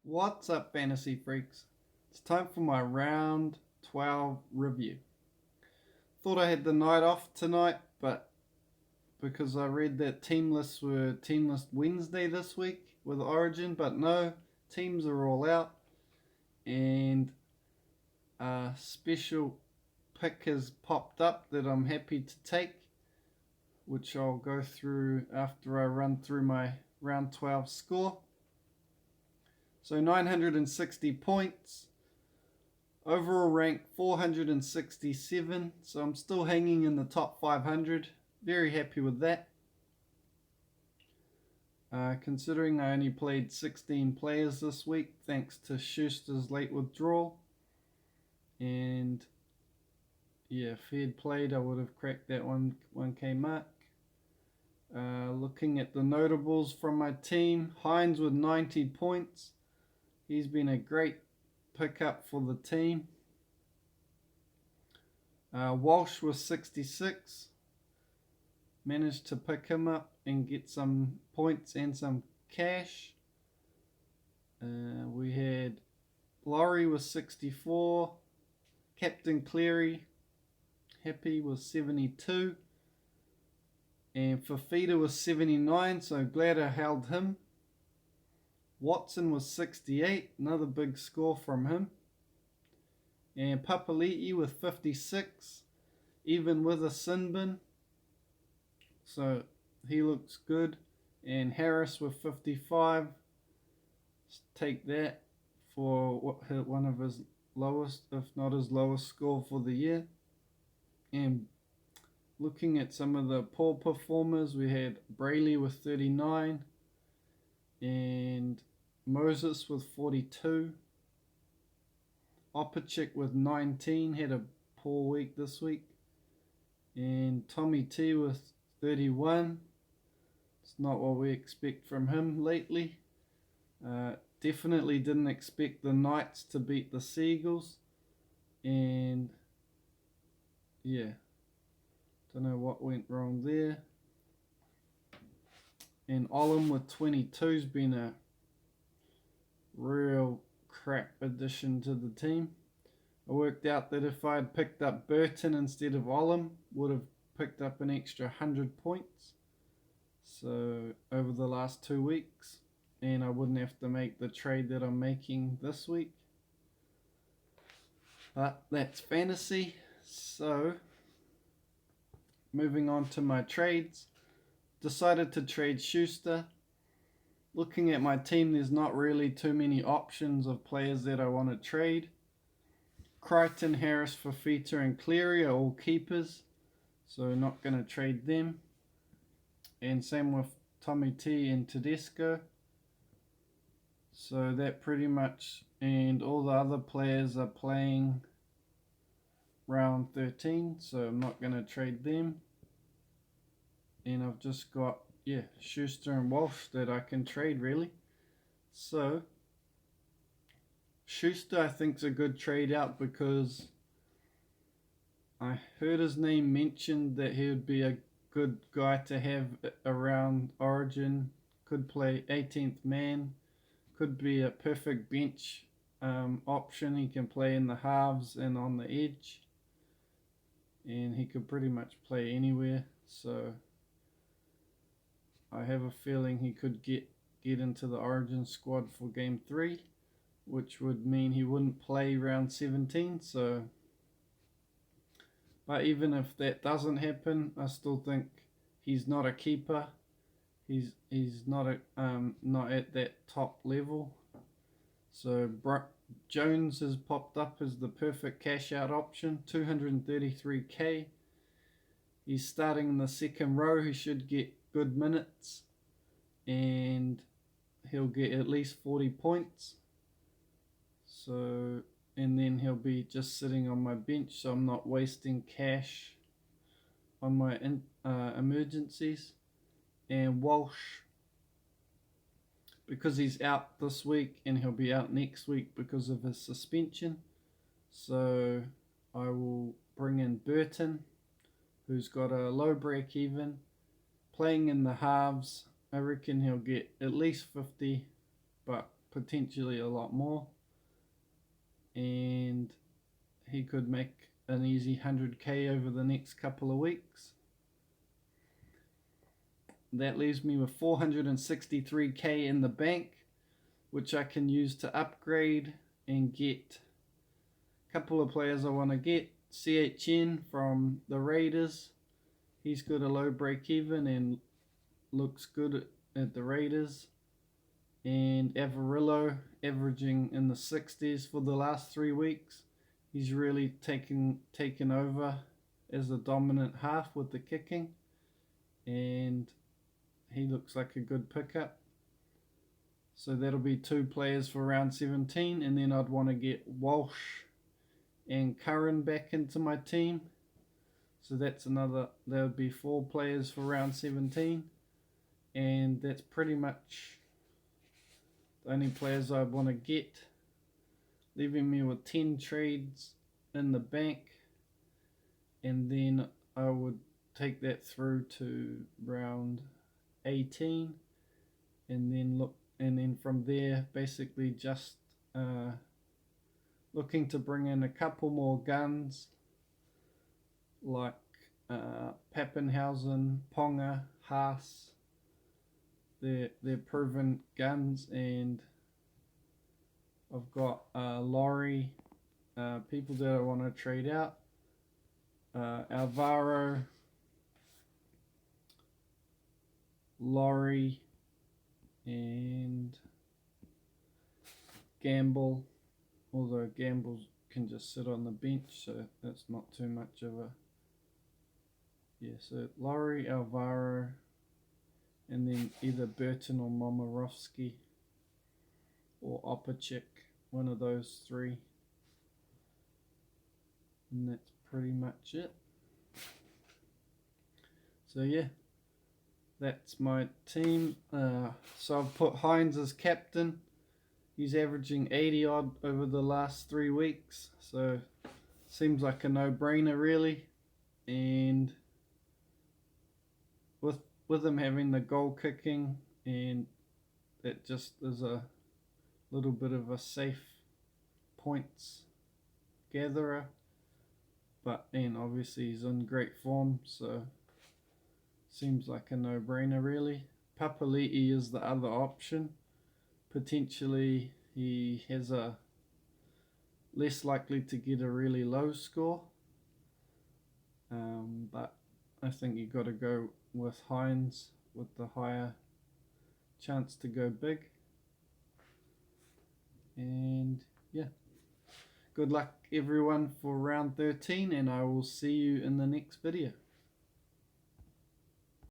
What's up, fantasy freaks? It's time for my round 12 review. Thought I had the night off tonight, but because I read that team lists were team list Wednesday this week with Origin, but no, teams are all out, and a special pick has popped up that I'm happy to take, which I'll go through after I run through my round 12 score. So 960 points. Overall rank 467, so I'm still hanging in the top 500. Very happy with that. Considering I only played 16 players this week thanks to Schuster's late withdrawal. And yeah, if he had played, I would have cracked that 1K mark. Looking at the notables from my team, Hines with 90 points. He's been a great pickup for the team. Walsh was 66. Managed to pick him up and get some points and some cash. We had Laurie was 64. Captain Cleary, happy, was 72. And Fafita was 79, so glad I held him. Watson was 68, another big score from him. And Papali'i with 56, even with a sin bin. So he looks good. And Harris with 55. Take that for one of his lowest, if not his lowest score for the year. And looking at some of the poor performers, we had Brayley with 39 and Moses with 42. Opachik with 19, had a poor week this week. And Tommy T with 31. It's not what we expect from him lately. Definitely didn't expect the Knights to beat the Seagulls. And yeah, don't know what went wrong there. And Olam with 22's been a real crap addition to the team. I worked out that if I had picked up Burton instead of Olam, would have picked up an extra 100 points. So over the last 2 weeks, and I wouldn't have to make the trade that I'm making this week. But that's fantasy. So moving on to my trades. Decided to trade Schuster. Looking at my team, there's not really too many options of players that I want to trade. Crichton, Harris, Fafita, and Cleary are all keepers, so not going to trade them. And same with Tommy T and Tedesco. So that pretty much, and all the other players are playing round 13, so I'm not going to trade them. And I've just got, Schuster and Walsh that I can trade really. So Schuster I think's a good trade out because I heard his name mentioned that he would be a good guy to have around Origin. Could play 18th man. Could be a perfect bench option. He can play in the halves and on the edge. And he could pretty much play anywhere. So I have a feeling he could get into the Origin squad for Game 3, which would mean he wouldn't play round 17. So, but even if that doesn't happen, I still think he's not a keeper. He's not at that top level. So Jones has popped up as the perfect cash out option, 233k. He's starting in the second row. He should get good minutes and he'll get at least 40 points. So, and then he'll be just sitting on my bench, so I'm not wasting cash on my emergencies. And Walsh, because he's out this week and he'll be out next week because of his suspension, so I will bring in Burton, who's got a low break even, playing in the halves. I reckon he'll get at least 50, but potentially a lot more, and he could make an easy 100k over the next couple of weeks. That leaves me with 463k in the bank, which I can use to upgrade and get a couple of players I want to get. CHN from the Raiders, he's got a low break even and looks good at the Raiders. And Avarillo, averaging in the 60s for the last 3 weeks. He's really taken over as the dominant half with the kicking, and he looks like a good pickup. So that'll be 2 players for round 17, and then I'd want to get Walsh and Curran back into my team. So that's another, that would be 4 players for round 17, and that's pretty much the only players I want to get, leaving me with 10 trades in the bank, and then I would take that through to round 18, and then from there basically just looking to bring in a couple more guns like Pappenhausen, Ponga, Haas. They're proven guns, and I've got Laurie, people that I want to trade out, Alvaro, Laurie, and Gamble, although Gamble can just sit on the bench, so that's not too much of a, yeah, so Laurie, Alvaro, and then either Burton or Momirovski or Opacek, one of those 3. And that's pretty much it. So yeah, that's my team. So I've put Hines as captain. He's averaging 80 odd over the last 3 weeks, so seems like a no-brainer really. And with him having the goal kicking, and that just is a little bit of a safe points gatherer, and obviously he's in great form, so seems like a no-brainer really. Papali'i is the other option. Potentially he has a less likely to get a really low score, but I think you got to go with Hines with the higher chance to go big. And yeah, good luck everyone for round 13, and I will see you in the next video.